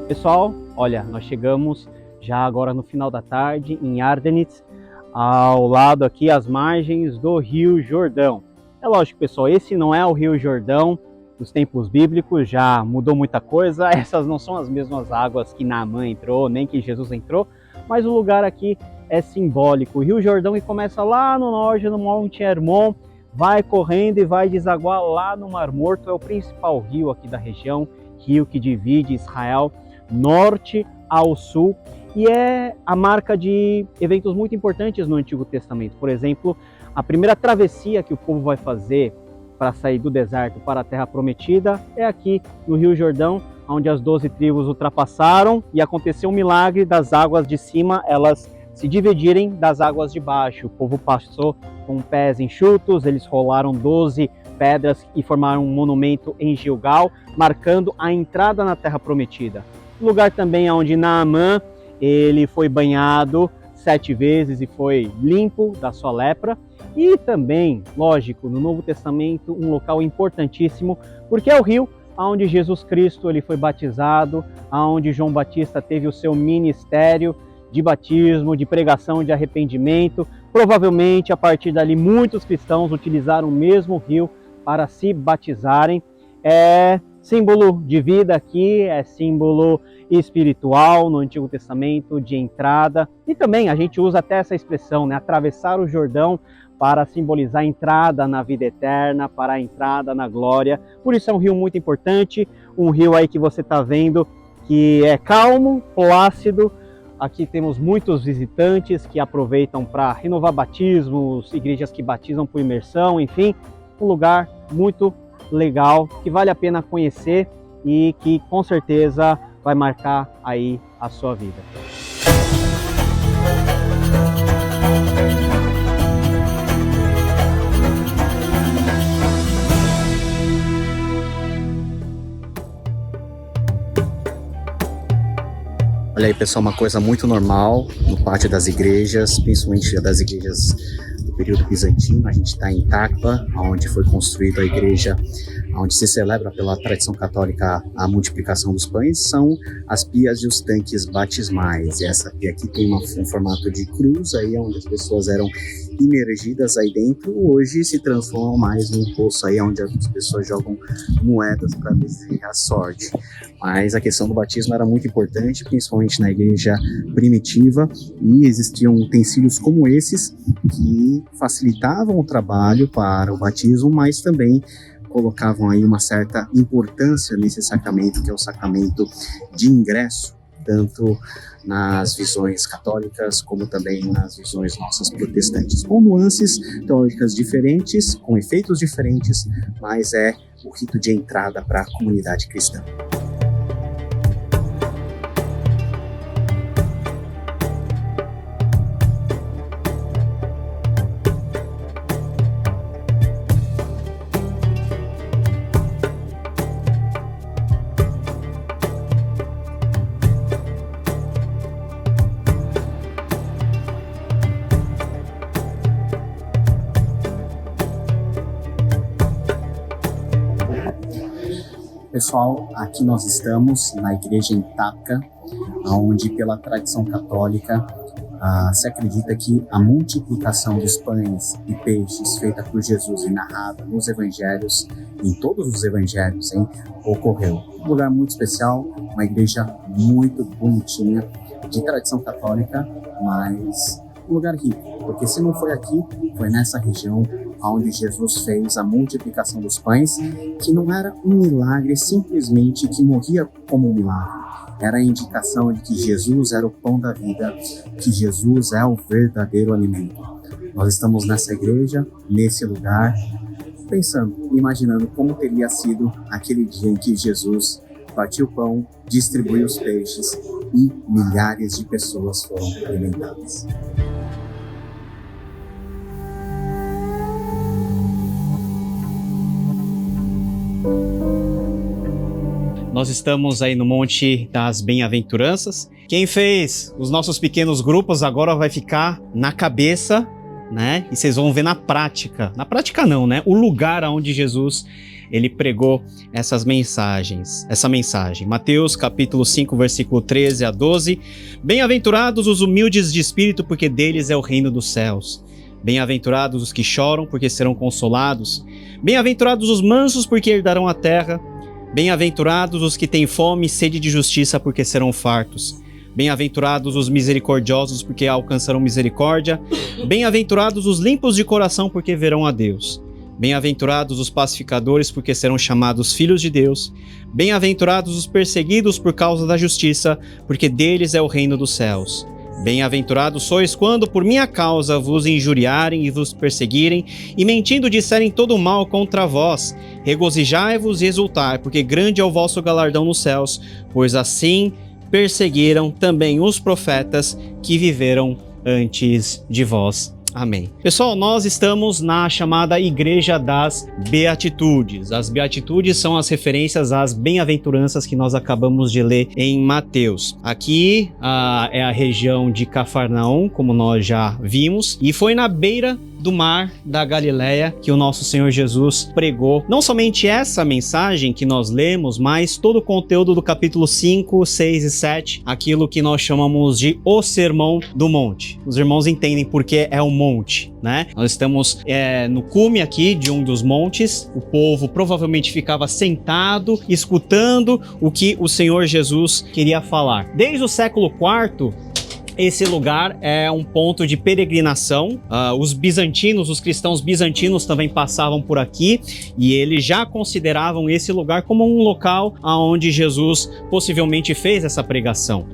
Pessoal, olha, nós chegamos já agora no final da tarde em Ardenitz, ao lado aqui, às margens do Rio Jordão. É lógico, pessoal, esse não é o Rio Jordão dos tempos bíblicos, já mudou muita coisa, essas não são as mesmas águas que Naamã entrou, nem que Jesus entrou, mas o lugar aqui é simbólico. O Rio Jordão que começa lá no norte, no Monte Hermon, vai correndo e vai desaguar lá no Mar Morto, é o principal rio aqui da região, rio que divide Israel norte ao sul, e é a marca de eventos muito importantes no Antigo Testamento. Por exemplo, a primeira travessia que o povo vai fazer para sair do deserto para a Terra Prometida é aqui no Rio Jordão, onde as 12 tribos ultrapassaram e aconteceu um milagre das águas de cima, elas se dividirem das águas de baixo. O povo passou com pés enxutos, eles rolaram 12 pedras e formaram um monumento em Gilgal, marcando a entrada na Terra Prometida. Lugar também onde Naamã, ele foi banhado 7 vezes e foi limpo da sua lepra. E também, lógico, no Novo Testamento, um local importantíssimo, porque é o rio onde Jesus Cristo ele foi batizado, onde João Batista teve o seu ministério de batismo, de pregação, de arrependimento. Provavelmente, a partir dali, muitos cristãos utilizaram o mesmo rio para se batizarem. É símbolo de vida aqui, é símbolo espiritual no Antigo Testamento, de entrada. E também a gente usa até essa expressão, né? Atravessar o Jordão, para simbolizar a entrada na vida eterna, para a entrada na glória. Por isso é um rio muito importante, um rio aí que você está vendo que é calmo, plácido. Aqui temos muitos visitantes que aproveitam para renovar batismos, igrejas que batizam por imersão, enfim, um lugar muito legal, que vale a pena conhecer e que com certeza vai marcar aí a sua vida. Olha aí, pessoal, uma coisa muito normal no pátio das igrejas, principalmente das igrejas do período bizantino. A gente está em Takba, onde foi construída a igreja, onde se celebra pela tradição católica a multiplicação dos pães, são as pias e os tanques batismais. E essa pia aqui tem um formato de cruz, aí onde as pessoas eram imergidas aí dentro, hoje se transformam mais num poço aí onde as pessoas jogam moedas para desejar sorte. Mas a questão do batismo era muito importante, principalmente na igreja primitiva, e existiam utensílios como esses que facilitavam o trabalho para o batismo, mas também colocavam aí uma certa importância nesse sacramento, que é o sacramento de ingresso, tanto nas visões católicas como também nas visões nossas protestantes, com nuances teológicas diferentes, com efeitos diferentes, mas é o rito de entrada para a comunidade cristã. Pessoal, aqui nós estamos na igreja em Takba, onde pela tradição católica se acredita que a multiplicação dos pães e peixes feita por Jesus e narrada nos evangelhos, em todos os evangelhos, ocorreu. Um lugar muito especial, uma igreja muito bonitinha, de tradição católica, mas um lugar rico, porque se não foi aqui, foi nessa região onde Jesus fez a multiplicação dos pães, que não era um milagre simplesmente que morria como um milagre. Era a indicação de que Jesus era o pão da vida, que Jesus é o verdadeiro alimento. Nós estamos nessa igreja, nesse lugar, pensando, imaginando como teria sido aquele dia em que Jesus partiu o pão, distribuiu os peixes e milhares de pessoas foram alimentadas. Nós estamos aí no Monte das Bem-aventuranças. Quem fez os nossos pequenos grupos agora vai ficar na cabeça né? E vocês vão ver na prática. Na prática não, né? O lugar onde Jesus ele pregou essa mensagem. Mateus capítulo 5, versículo 13 a 12. Bem-aventurados os humildes de espírito, porque deles é o reino dos céus. Bem-aventurados os que choram, porque serão consolados. Bem-aventurados os mansos, porque herdarão a terra. Bem-aventurados os que têm fome e sede de justiça, porque serão fartos. Bem-aventurados os misericordiosos, porque alcançarão misericórdia. Bem-aventurados os limpos de coração, porque verão a Deus. Bem-aventurados os pacificadores, porque serão chamados filhos de Deus. Bem-aventurados os perseguidos por causa da justiça, porque deles é o reino dos céus. Bem-aventurados sois quando por minha causa vos injuriarem e vos perseguirem, e mentindo disserem todo o mal contra vós. Regozijai-vos e exultai, porque grande é o vosso galardão nos céus, pois assim perseguiram também os profetas que viveram antes de vós. Amém. Pessoal, nós estamos na chamada Igreja das Beatitudes. As Beatitudes são as referências às bem-aventuranças que nós acabamos de ler em Mateus. Aqui é a região de Cafarnaum, como nós já vimos, e foi na beira do mar da Galileia que o nosso Senhor Jesus pregou não somente essa mensagem que nós lemos, mas todo o conteúdo do capítulo 5, 6 e 7, aquilo que nós chamamos de o Sermão do Monte. Os irmãos entendem porque é um monte, né? Nós estamos no cume aqui de um dos montes. O povo provavelmente ficava sentado, escutando o que o Senhor Jesus queria falar. Desde o século IV, esse lugar é um ponto de peregrinação. Os bizantinos, os cristãos bizantinos também passavam por aqui e eles já consideravam esse lugar como um local onde Jesus possivelmente fez essa pregação.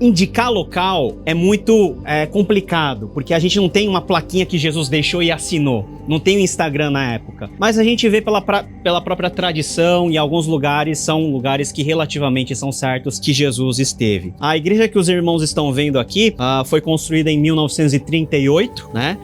Indicar local é muito complicado, porque a gente não tem uma plaquinha que Jesus deixou e assinou. Não tem o Instagram na época. Mas a gente vê pela própria tradição, e alguns lugares são lugares que relativamente são certos que Jesus esteve. A igreja que os irmãos estão vendo aqui foi construída em 1938, né?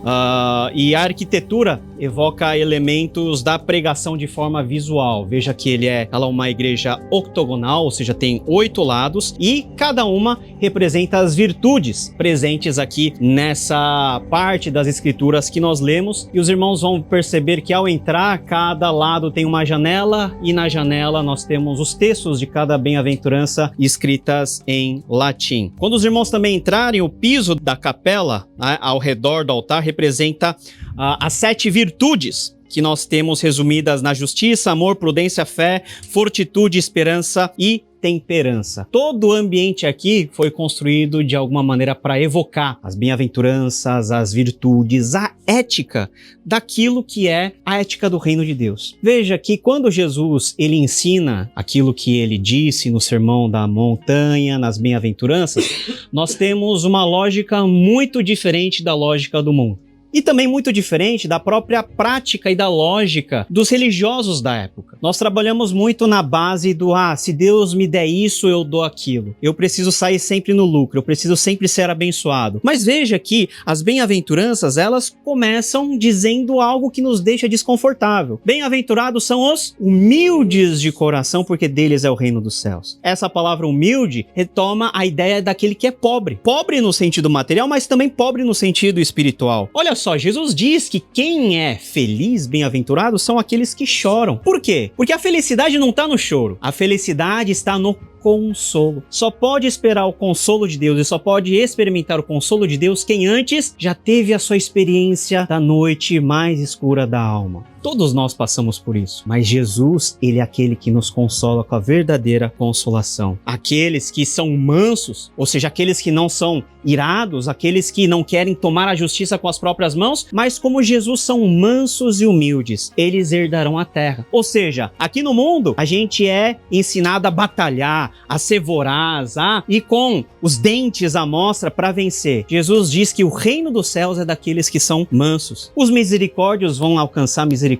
E a arquitetura evoca elementos da pregação de forma visual. Veja que ela é uma igreja octogonal, ou seja, tem 8 lados, e cada uma representa as virtudes presentes aqui nessa parte das escrituras que nós lemos. E os irmãos vão perceber que ao entrar, cada lado tem uma janela, e na janela nós temos os textos de cada bem-aventurança escritas em latim. Quando os irmãos também entrarem, o piso da capela, né, ao redor do altar representa as 7 virtudes que nós temos resumidas na justiça, amor, prudência, fé, fortitude, esperança e temperança. Todo o ambiente aqui foi construído de alguma maneira para evocar as bem-aventuranças, as virtudes, a ética daquilo que é a ética do reino de Deus. Veja que quando Jesus ele ensina aquilo que ele disse no Sermão da Montanha, nas bem-aventuranças, nós temos uma lógica muito diferente da lógica do mundo. E também muito diferente da própria prática e da lógica dos religiosos da época. Nós trabalhamos muito na base do se Deus me der isso, eu dou aquilo. Eu preciso sair sempre no lucro, eu preciso sempre ser abençoado. Mas veja que as bem-aventuranças, elas começam dizendo algo que nos deixa desconfortável. Bem-aventurados são os humildes de coração, porque deles é o reino dos céus. Essa palavra humilde retoma a ideia daquele que é pobre. Pobre no sentido material, mas também pobre no sentido espiritual. Olha só, Jesus diz que quem é feliz, bem-aventurado, são aqueles que choram. Por quê? Porque a felicidade não está no choro. A felicidade está no consolo. Só pode esperar o consolo de Deus e só pode experimentar o consolo de Deus quem antes já teve a sua experiência da noite mais escura da alma. Todos nós passamos por isso, mas Jesus, ele é aquele que nos consola com a verdadeira consolação. Aqueles que são mansos, ou seja, aqueles que não são irados, aqueles que não querem tomar a justiça com as próprias mãos, mas como Jesus são mansos e humildes, eles herdarão a terra. Ou seja, aqui no mundo, a gente é ensinado a batalhar, a ser voraz, e com os dentes à mostra para vencer. Jesus diz que o reino dos céus é daqueles que são mansos. Os misericórdios vão alcançar misericórdia.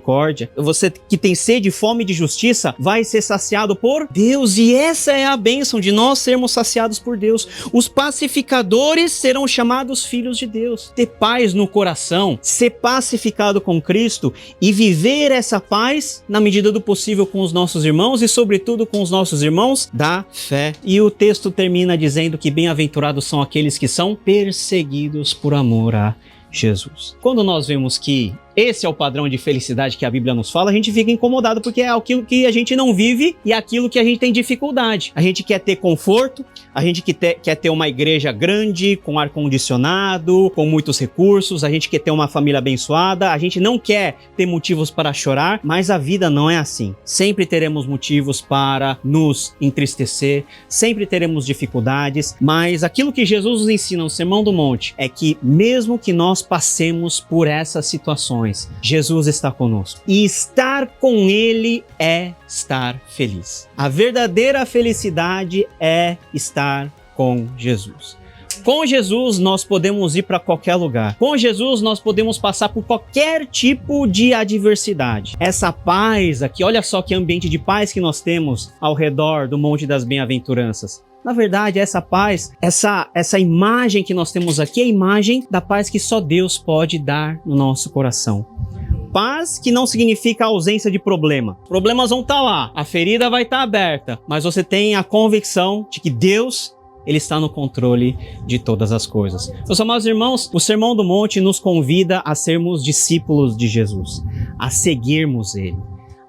Você que tem sede e fome de justiça vai ser saciado por Deus, e essa é a bênção de nós sermos saciados por Deus. Os pacificadores serão chamados filhos de Deus. Ter paz no coração, ser pacificado com Cristo e viver essa paz na medida do possível com os nossos irmãos e sobretudo com os nossos irmãos da fé. E o texto termina dizendo que bem-aventurados são aqueles que são perseguidos por amor a Jesus. Quando nós vemos que esse é o padrão de felicidade que a Bíblia nos fala, a gente fica incomodado porque é aquilo que a gente não vive e é aquilo que a gente tem dificuldade. A gente quer ter conforto, a gente quer ter uma igreja grande, com ar-condicionado, com muitos recursos, a gente quer ter uma família abençoada, a gente não quer ter motivos para chorar, mas a vida não é assim. Sempre teremos motivos para nos entristecer, sempre teremos dificuldades, mas aquilo que Jesus nos ensina no Sermão do Monte é que mesmo que nós passemos por essas situações, Jesus está conosco. E estar com Ele é estar feliz. A verdadeira felicidade é estar com Jesus. Com Jesus nós podemos ir para qualquer lugar. Com Jesus nós podemos passar por qualquer tipo de adversidade. Essa paz aqui, olha só que ambiente de paz que nós temos ao redor do Monte das Bem-aventuranças. Na verdade, essa paz, essa imagem que nós temos aqui é a imagem da paz que só Deus pode dar no nosso coração. Paz que não significa ausência de problema. Problemas vão estar lá, a ferida vai estar aberta, mas você tem a convicção de que Deus, Ele está no controle de todas as coisas. Meus amados irmãos, o Sermão do Monte nos convida a sermos discípulos de Jesus, a seguirmos Ele,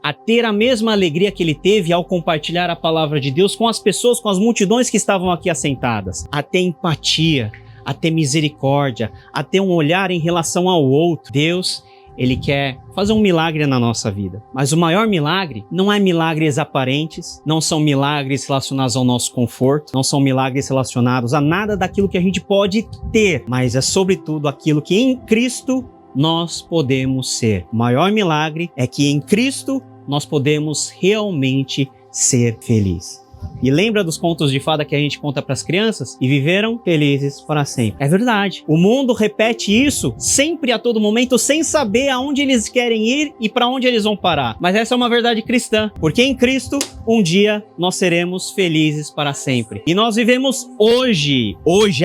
a ter a mesma alegria que ele teve ao compartilhar a palavra de Deus com as pessoas, com as multidões que estavam aqui assentadas, a ter empatia, a ter misericórdia, a ter um olhar em relação ao outro. Deus, Ele quer fazer um milagre na nossa vida. Mas o maior milagre não é milagres aparentes, não são milagres relacionados ao nosso conforto, não são milagres relacionados a nada daquilo que a gente pode ter, mas é sobretudo aquilo que em Cristo nós podemos ser. O maior milagre é que em Cristo nós podemos realmente ser felizes. E lembra dos contos de fada que a gente conta para as crianças? E viveram felizes para sempre. É verdade. O mundo repete isso sempre, a todo momento, sem saber aonde eles querem ir e para onde eles vão parar. Mas essa é uma verdade cristã. Porque em Cristo, um dia, nós seremos felizes para sempre. E nós vivemos hoje,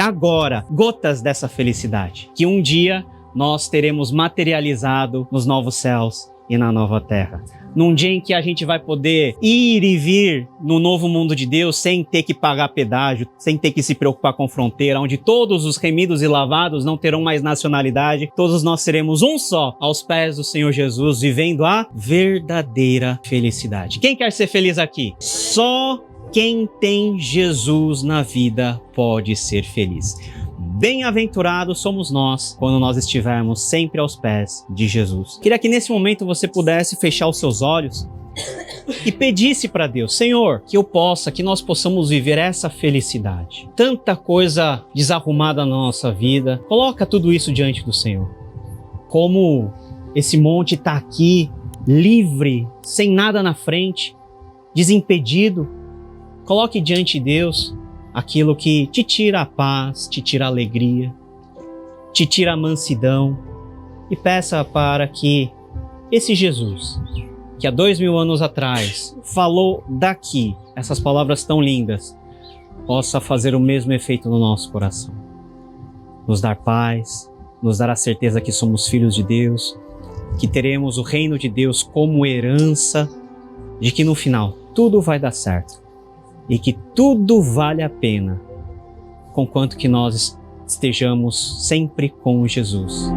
agora, gotas dessa felicidade. Que um dia nós teremos materializado nos novos céus e na nova terra. Num dia em que a gente vai poder ir e vir no novo mundo de Deus sem ter que pagar pedágio, sem ter que se preocupar com fronteira, onde todos os remidos e lavados não terão mais nacionalidade, todos nós seremos um só aos pés do Senhor Jesus, vivendo a verdadeira felicidade. Quem quer ser feliz aqui? Só quem tem Jesus na vida pode ser feliz. Bem-aventurados somos nós quando nós estivermos sempre aos pés de Jesus. Queria que nesse momento você pudesse fechar os seus olhos e pedisse para Deus: Senhor, que nós possamos viver essa felicidade. Tanta coisa desarrumada na nossa vida, coloca tudo isso diante do Senhor. Como esse monte está aqui, livre, sem nada na frente, desimpedido, coloque diante de Deus aquilo que te tira a paz, te tira a alegria, te tira a mansidão, e peça para que esse Jesus, que há 2000 anos atrás falou daqui, essas palavras tão lindas, possa fazer o mesmo efeito no nosso coração. Nos dar paz, nos dar a certeza que somos filhos de Deus, que teremos o reino de Deus como herança, de que no final tudo vai dar certo. E que tudo vale a pena, conquanto que nós estejamos sempre com Jesus.